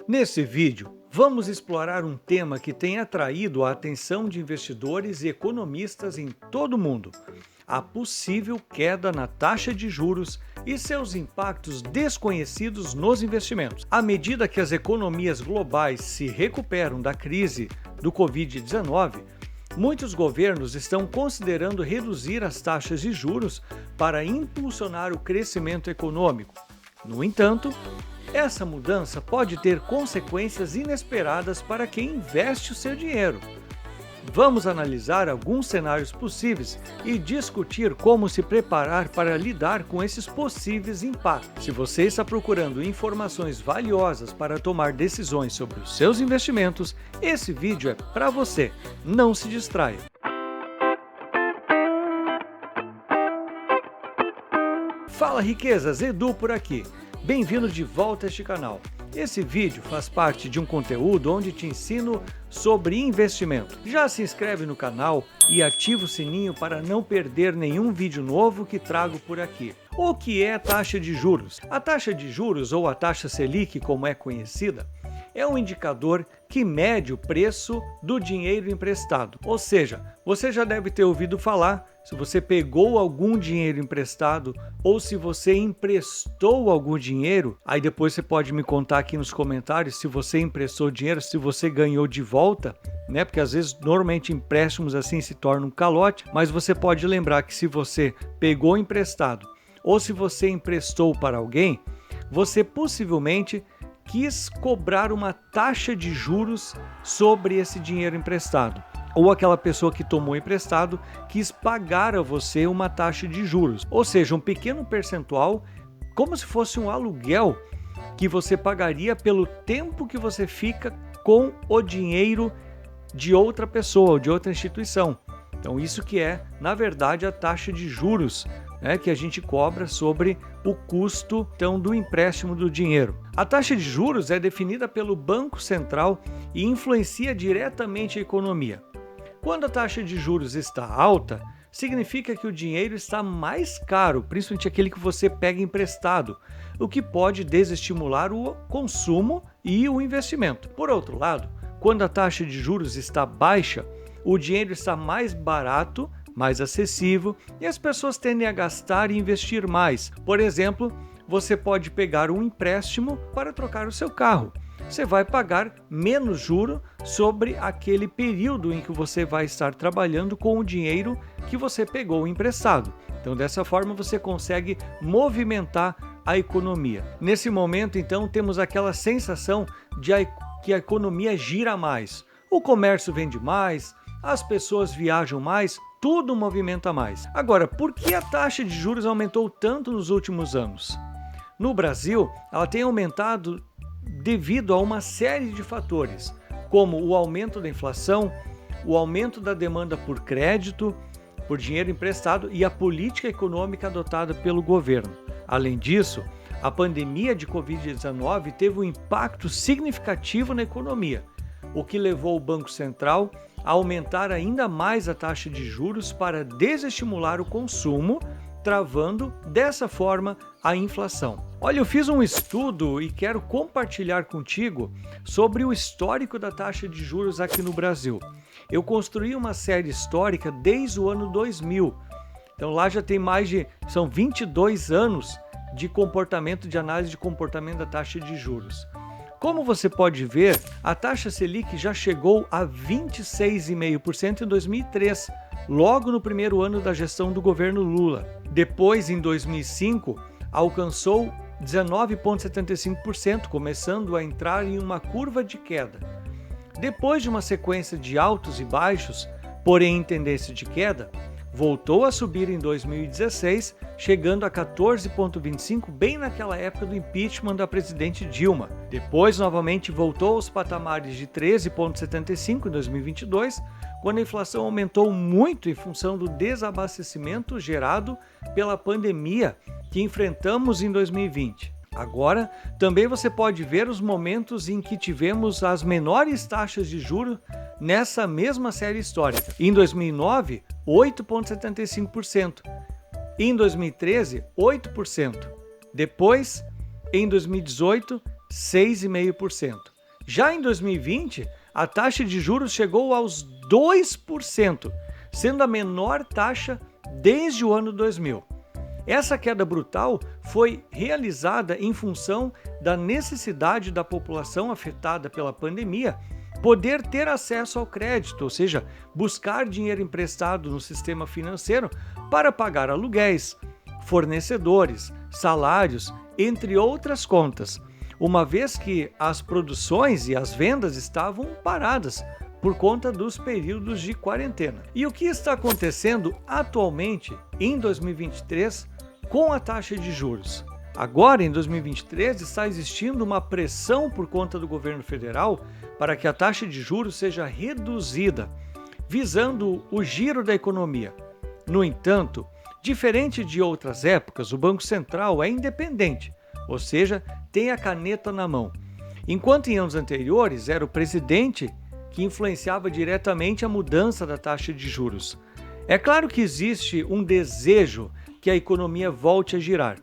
Nesse vídeo, vamos explorar um tema que tem atraído a atenção de investidores e economistas em todo o mundo: a possível queda na taxa de juros e seus impactos desconhecidos nos investimentos. À medida que as economias globais se recuperam da crise do Covid-19, muitos governos estão considerando reduzir as taxas de juros para impulsionar o crescimento econômico. No entanto, essa mudança pode ter consequências inesperadas para quem investe o seu dinheiro. Vamos analisar alguns cenários possíveis e discutir como se preparar para lidar com esses possíveis impactos. Se você está procurando informações valiosas para tomar decisões sobre os seus investimentos, esse vídeo é para você. Não se distraia. Fala riquezas, Edu por aqui. Bem-vindo de volta a este canal. Esse vídeo faz parte de um conteúdo onde te ensino sobre investimento. Já se inscreve no canal e ativa o sininho para não perder nenhum vídeo novo que trago por aqui. O que é taxa de juros? A taxa de juros, ou a taxa Selic, como é conhecida, é um indicador que mede o preço do dinheiro emprestado. Ou seja, você já deve ter ouvido falar, se você pegou algum dinheiro emprestado ou se você emprestou algum dinheiro, aí depois você pode me contar aqui nos comentários se você emprestou dinheiro, se você ganhou de volta, né? Porque às vezes normalmente empréstimos assim se tornam um calote, mas você pode lembrar que se você pegou emprestado ou se você emprestou para alguém, você possivelmente quis cobrar uma taxa de juros sobre esse dinheiro emprestado. Ou aquela pessoa que tomou emprestado quis pagar a você uma taxa de juros. Ou seja, um pequeno percentual, como se fosse um aluguel que você pagaria pelo tempo que você fica com o dinheiro de outra pessoa, ou de outra instituição. Então isso que é, na verdade, a taxa de juros, que a gente cobra sobre o custo então, do empréstimo do dinheiro. A taxa de juros é definida pelo Banco Central e influencia diretamente a economia. Quando a taxa de juros está alta, significa que o dinheiro está mais caro, principalmente aquele que você pega emprestado, o que pode desestimular o consumo e o investimento. Por outro lado, quando a taxa de juros está baixa, o dinheiro está mais barato, mais acessível e as pessoas tendem a gastar e investir mais. Por exemplo, você pode pegar um empréstimo para trocar o seu carro. Você vai pagar menos juro sobre aquele período em que você vai estar trabalhando com o dinheiro que você pegou emprestado. Então, dessa forma, você consegue movimentar a economia. Nesse momento, então, temos aquela sensação de que a economia gira mais. O comércio vende mais, as pessoas viajam mais, tudo movimenta mais. Agora, por que a taxa de juros aumentou tanto nos últimos anos? No Brasil, ela tem aumentado devido a uma série de fatores, como o aumento da inflação, o aumento da demanda por crédito, por dinheiro emprestado e a política econômica adotada pelo governo. Além disso, a pandemia de Covid-19 teve um impacto significativo na economia, o que levou o Banco Central a aumentar ainda mais a taxa de juros para desestimular o consumo, travando dessa forma a inflação. Olha, eu fiz um estudo e quero compartilhar contigo sobre o histórico da taxa de juros aqui no Brasil. Eu construí uma série histórica desde o ano 2000. Então lá já tem são 22 anos de análise de comportamento da taxa de juros. Como você pode ver, a taxa Selic já chegou a 26,5% em 2003, logo no primeiro ano da gestão do governo Lula. Depois, em 2005, alcançou 19,75%, começando a entrar em uma curva de queda. Depois de uma sequência de altos e baixos, porém em tendência de queda, voltou a subir em 2016, chegando a 14,25%, bem naquela época do impeachment da presidente Dilma. Depois, novamente, voltou aos patamares de 13,75% em 2022, quando a inflação aumentou muito em função do desabastecimento gerado pela pandemia que enfrentamos em 2020. Agora, também você pode ver os momentos em que tivemos as menores taxas de juros nessa mesma série histórica. Em 2009, 8,75%. Em 2013, 8%. Depois, em 2018, 6,5%. Já em 2020, a taxa de juros chegou aos 2%, sendo a menor taxa desde o ano 2000. Essa queda brutal foi realizada em função da necessidade da população afetada pela pandemia poder ter acesso ao crédito, ou seja, buscar dinheiro emprestado no sistema financeiro para pagar aluguéis, fornecedores, salários, entre outras contas, uma vez que as produções e as vendas estavam paradas por conta dos períodos de quarentena. E o que está acontecendo atualmente em 2023 com a taxa de juros? Agora, em 2023, está existindo uma pressão por conta do governo federal para que a taxa de juros seja reduzida, visando o giro da economia. No entanto, diferente de outras épocas, o Banco Central é independente, ou seja, tem a caneta na mão. Enquanto em anos anteriores era o presidente que influenciava diretamente a mudança da taxa de juros. É claro que existe um desejo que a economia volte a girar,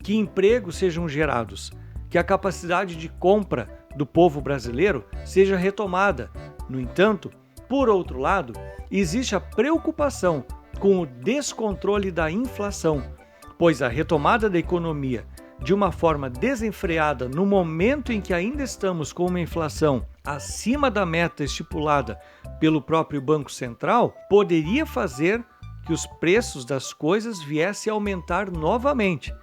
que empregos sejam gerados, que a capacidade de compra do povo brasileiro seja retomada. No entanto, por outro lado, existe a preocupação com o descontrole da inflação, pois a retomada da economia de uma forma desenfreada no momento em que ainda estamos com uma inflação acima da meta estipulada pelo próprio Banco Central, poderia fazer que os preços das coisas viessem a aumentar novamente,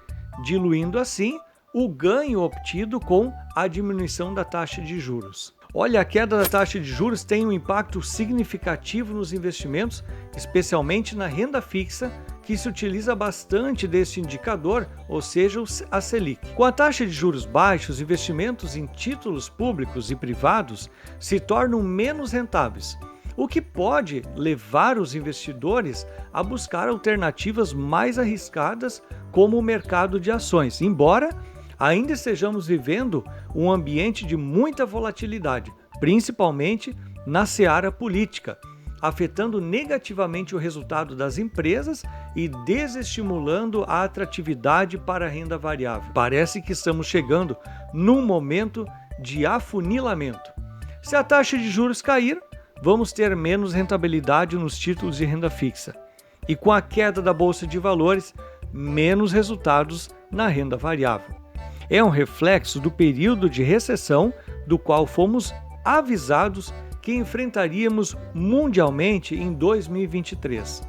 diluindo assim o ganho obtido com a diminuição da taxa de juros. Olha, a queda da taxa de juros tem um impacto significativo nos investimentos, especialmente na renda fixa, que se utiliza bastante desse indicador, ou seja, a Selic. Com a taxa de juros baixa, os investimentos em títulos públicos e privados se tornam menos rentáveis, o que pode levar os investidores a buscar alternativas mais arriscadas, como o mercado de ações, embora ainda estejamos vivendo um ambiente de muita volatilidade, principalmente na seara política, afetando negativamente o resultado das empresas e desestimulando a atratividade para a renda variável. Parece que estamos chegando num momento de afunilamento. Se a taxa de juros cair, vamos ter menos rentabilidade nos títulos de renda fixa. E com a queda da Bolsa de Valores, menos resultados na renda variável. É um reflexo do período de recessão do qual fomos avisados que enfrentaríamos mundialmente em 2023.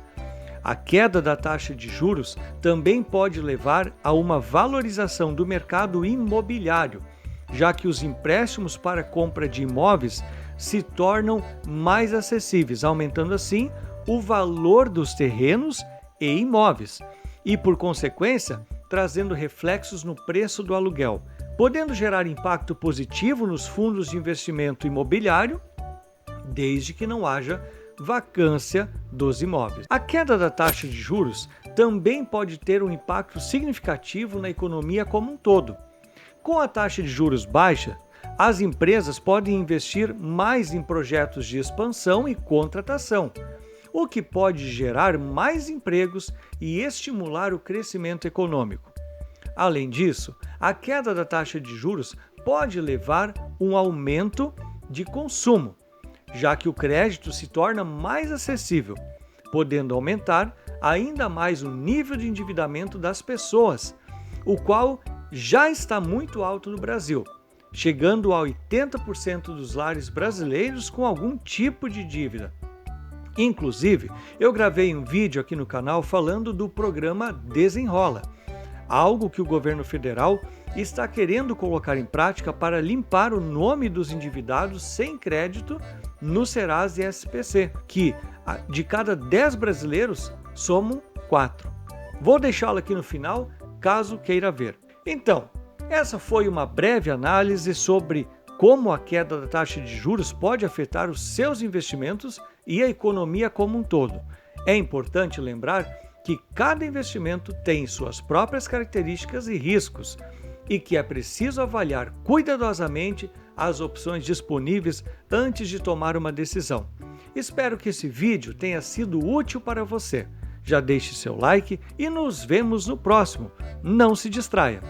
A queda da taxa de juros também pode levar a uma valorização do mercado imobiliário, já que os empréstimos para compra de imóveis se tornam mais acessíveis, aumentando assim o valor dos terrenos e imóveis, e por consequência, trazendo reflexos no preço do aluguel, podendo gerar impacto positivo nos fundos de investimento imobiliário, desde que não haja vacância dos imóveis. A queda da taxa de juros também pode ter um impacto significativo na economia como um todo. Com a taxa de juros baixa, as empresas podem investir mais em projetos de expansão e contratação, o que pode gerar mais empregos e estimular o crescimento econômico. Além disso, a queda da taxa de juros pode levar a um aumento de consumo, já que o crédito se torna mais acessível, podendo aumentar ainda mais o nível de endividamento das pessoas, o qual já está muito alto no Brasil, chegando a 80% dos lares brasileiros com algum tipo de dívida. Inclusive, eu gravei um vídeo aqui no canal falando do programa Desenrola, algo que o governo federal está querendo colocar em prática para limpar o nome dos endividados sem crédito no Serasa e SPC, que de cada 10 brasileiros somam 4. Vou deixá-lo aqui no final, caso queira ver. Então, essa foi uma breve análise sobre como a queda da taxa de juros pode afetar os seus investimentos e a economia como um todo. É importante lembrar que cada investimento tem suas próprias características e riscos e que é preciso avaliar cuidadosamente as opções disponíveis antes de tomar uma decisão. Espero que esse vídeo tenha sido útil para você. Já deixe seu like e nos vemos no próximo. Não se distraia!